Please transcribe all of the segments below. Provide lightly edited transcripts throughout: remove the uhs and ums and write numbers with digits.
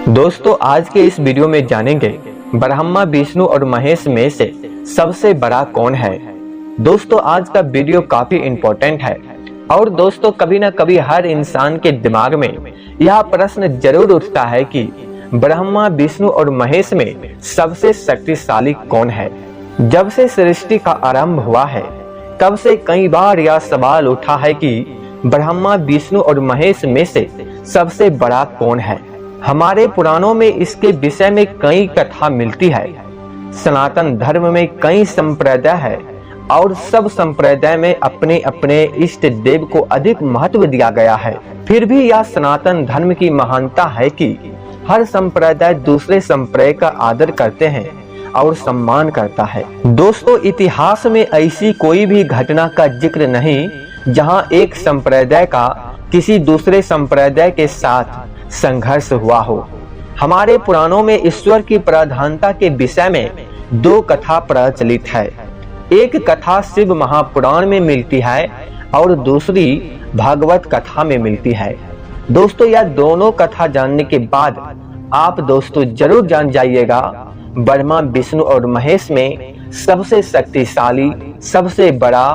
दोस्तों आज के इस वीडियो में जानेंगे ब्रह्मा विष्णु और महेश में से सबसे बड़ा कौन है। दोस्तों आज का वीडियो काफी इम्पोर्टेंट है और दोस्तों कभी ना कभी हर इंसान के दिमाग में यह प्रश्न जरूर उठता है कि ब्रह्मा विष्णु और महेश में सबसे शक्तिशाली कौन है। जब से सृष्टि का आरंभ हुआ है तब से कई बार यह सवाल उठा है कि ब्रह्मा विष्णु और महेश में से सबसे बड़ा कौन है। हमारे पुराणों में इसके विषय में कई कथा मिलती है। सनातन धर्म में कई संप्रदाय है और सब संप्रदाय में अपने अपने इष्ट देव को अधिक महत्व दिया गया है। फिर भी यह सनातन धर्म की महानता है कि हर संप्रदाय दूसरे संप्रदाय का आदर करते हैं और सम्मान करता है। दोस्तों इतिहास में ऐसी कोई भी घटना का जिक्र नहीं जहां एक संप्रदाय का किसी दूसरे संप्रदाय के साथ संघर्ष हुआ हो। हमारे पुराणों में ईश्वर की प्रधानता के विषय में दो कथा प्रचलित है। एक कथा शिव महापुराण में मिलती है और दूसरी भागवत कथा में मिलती है। दोस्तों यह दोनों कथा जानने के बाद आप दोस्तों जरूर जान जाइएगा ब्रह्मा विष्णु और महेश में सबसे शक्तिशाली सबसे बड़ा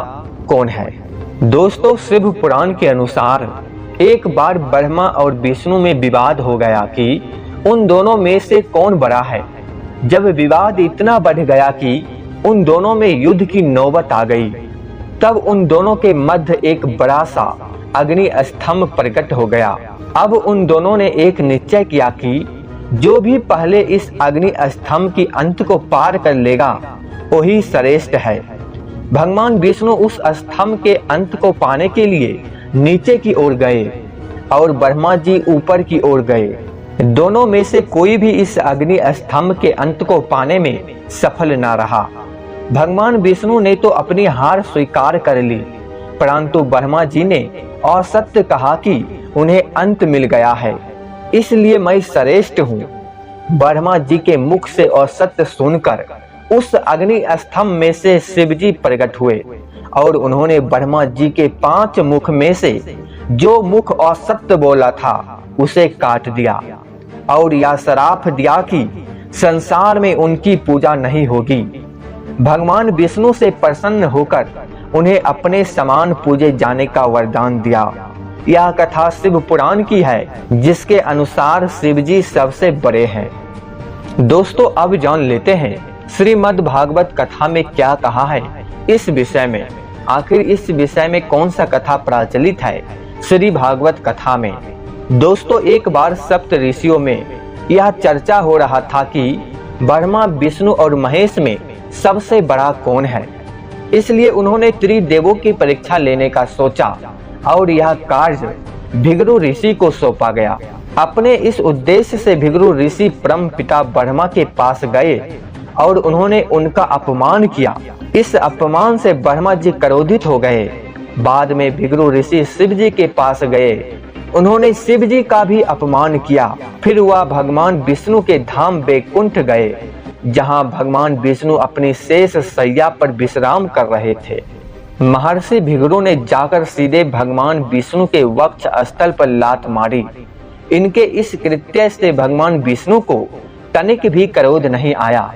कौन है। दोस्तों शिव पुराण के अनुसार एक बार ब्रह्मा और विष्णु में विवाद हो गया कि उन दोनों में से कौन बड़ा है। जब विवाद इतना बढ़ गया कि उन दोनों में युद्ध की नौबत आ गई तब उन दोनों के मध्य एक बड़ा सा अग्नि स्तंभ प्रकट हो गया। अब उन दोनों ने एक निश्चय किया कि जो भी पहले इस अग्नि स्तंभ की अंत को पार कर लेगा वही श्रेष्ठ है। भगवान विष्णु उस स्तंभ के अंत को पाने के लिए नीचे की ओर गए और ब्रह्मा जी ऊपर की ओर गए। दोनों में से कोई भी इस अग्नि स्तंभ के अंत को पाने में सफल न रहा। भगवान विष्णु ने तो अपनी हार स्वीकार कर ली, परंतु ब्रह्मा जी ने असत्य कहा कि उन्हें अंत मिल गया है, इसलिए मैं श्रेष्ठ हूँ। ब्रह्मा जी के मुख से असत्य सुनकर उस अग्नि स्तंभ में से शिवजी प्रकट हुए और उन्होंने ब्रह्मा जी के 5 मुख में से जो मुख असत्य बोला था उसे काट दिया और यह श्राप दिया कि संसार में उनकी पूजा नहीं होगी। भगवान विष्णु से प्रसन्न होकर उन्हें अपने समान पूजे जाने का वरदान दिया। यह कथा शिव पुराण की है जिसके अनुसार शिवजी सबसे बड़े हैं। दोस्तों अब जान लेते हैं श्रीमद् भागवत कथा में क्या कहा है इस विषय में। आखिर इस विषय में कौन सा कथा प्रचलित है श्री भागवत कथा में। दोस्तों एक बार सप्त ऋषियों में यह चर्चा हो रहा था कि ब्रह्मा विष्णु और महेश में सबसे बड़ा कौन है। इसलिए उन्होंने त्रिदेवों की परीक्षा लेने का सोचा और यह कार्य भृगु ऋषि को सौंपा गया। अपने इस उद्देश्य से भृगु ऋषि परम पिता ब्रह्मा के पास गए और उन्होंने उनका अपमान किया। इस अपमान से ब्रह्मा जी क्रोधित हो गए। बाद में भृगु ऋषि शिव जी के पास गए, उन्होंने शिव जी का भी अपमान किया। फिर वह भगवान विष्णु के धाम वैकुंठ गए जहां भगवान विष्णु अपनी शेष शैया पर विश्राम कर रहे थे। महर्षि भृगु ने जाकर सीधे भगवान विष्णु के वक्ष स्थल पर लात मारी। इनके इस कृत्य से भगवान विष्णु को तनिक भी क्रोध नहीं आया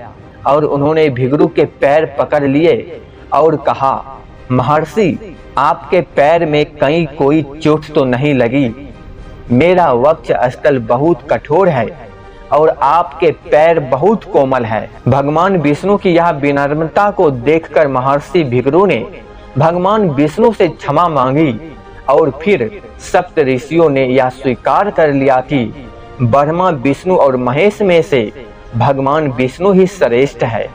और उन्होंने भृगु के पैर पकड़ लिए और कहा, महर्षि आपके पैर में कहीं कोई चोट तो नहीं लगी। मेरा वक्ष स्थल बहुत कठोर है और आपके पैर बहुत कोमल है। भगवान विष्णु की यह विनम्रता को देखकर महर्षि भृगु ने भगवान विष्णु से क्षमा मांगी और फिर सप्त ऋषियों ने यह स्वीकार कर लिया कि ब्रह्मा विष्णु और महेश में से भगवान विष्णु ही श्रेष्ठ है।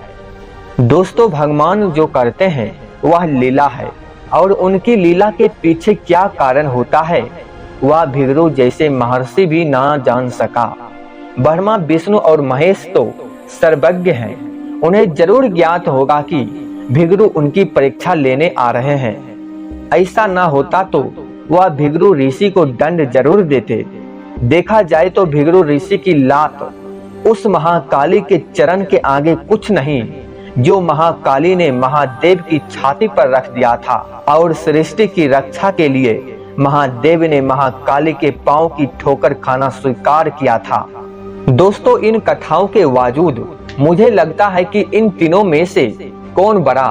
दोस्तों भगवान जो करते हैं वह लीला है और उनकी लीला के पीछे क्या कारण होता है वह भृगु जैसे महर्षि भी ना जान सका। ब्रह्मा विष्णु और महेश तो सर्वज्ञ हैं, उन्हें जरूर ज्ञात होगा कि भृगु उनकी परीक्षा लेने आ रहे हैं। ऐसा ना होता तो वह भृगु ऋषि को दंड जरूर देते। देखा जाए तो भृगु ऋषि की लात उस महाकाली के चरण के आगे कुछ नहीं जो महाकाली ने महादेव की छाती पर रख दिया था और सृष्टि की रक्षा के लिए महादेव ने महाकाली के पांव की ठोकर खाना स्वीकार किया था। दोस्तों इन कथाओं के बावजूद मुझे लगता है कि इन तीनों में से कौन बड़ा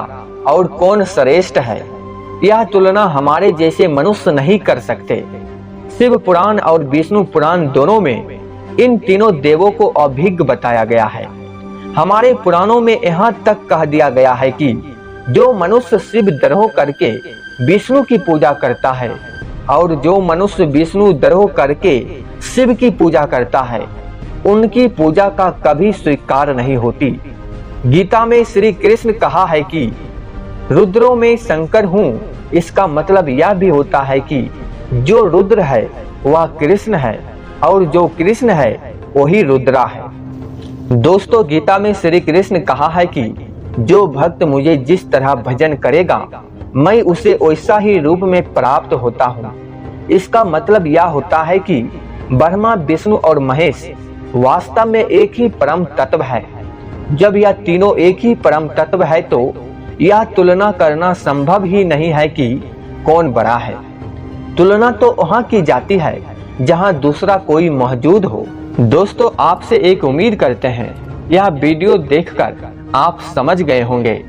और कौन श्रेष्ठ है, यह तुलना हमारे जैसे मनुष्य नहीं कर सकते। शिव पुराण और विष्णु पुराण दोनों में इन तीनों देवों को अभिज्ञ बताया गया है। हमारे पुराणों में यहाँ तक कह दिया गया है कि जो मनुष्य शिव द्रोह करके विष्णु की पूजा करता है और जो मनुष्य विष्णु द्रोह करके शिव की पूजा करता है, उनकी पूजा का कभी स्वीकार नहीं होती। गीता में श्री कृष्ण कहा है कि रुद्रों में शंकर हूँ, इसका मतलब यह भी होता है कि जो रुद्र है वह कृष्ण है और जो कृष्ण है वही रुद्रा है। दोस्तों गीता में श्री कृष्ण कहा है कि जो भक्त मुझे जिस तरह भजन करेगा मैं उसे वैसा ही रूप में प्राप्त होता हूँ। इसका मतलब यह होता है कि ब्रह्मा विष्णु और महेश वास्तव में एक ही परम तत्व है। जब यह तीनों एक ही परम तत्व है तो यह तुलना करना संभव ही नहीं है कि कौन बड़ा है। तुलना तो वहाँ की जाती है जहाँ दूसरा कोई मौजूद हो। दोस्तों आपसे एक उम्मीद करते हैं, यह वीडियो देखकर आप समझ गए होंगे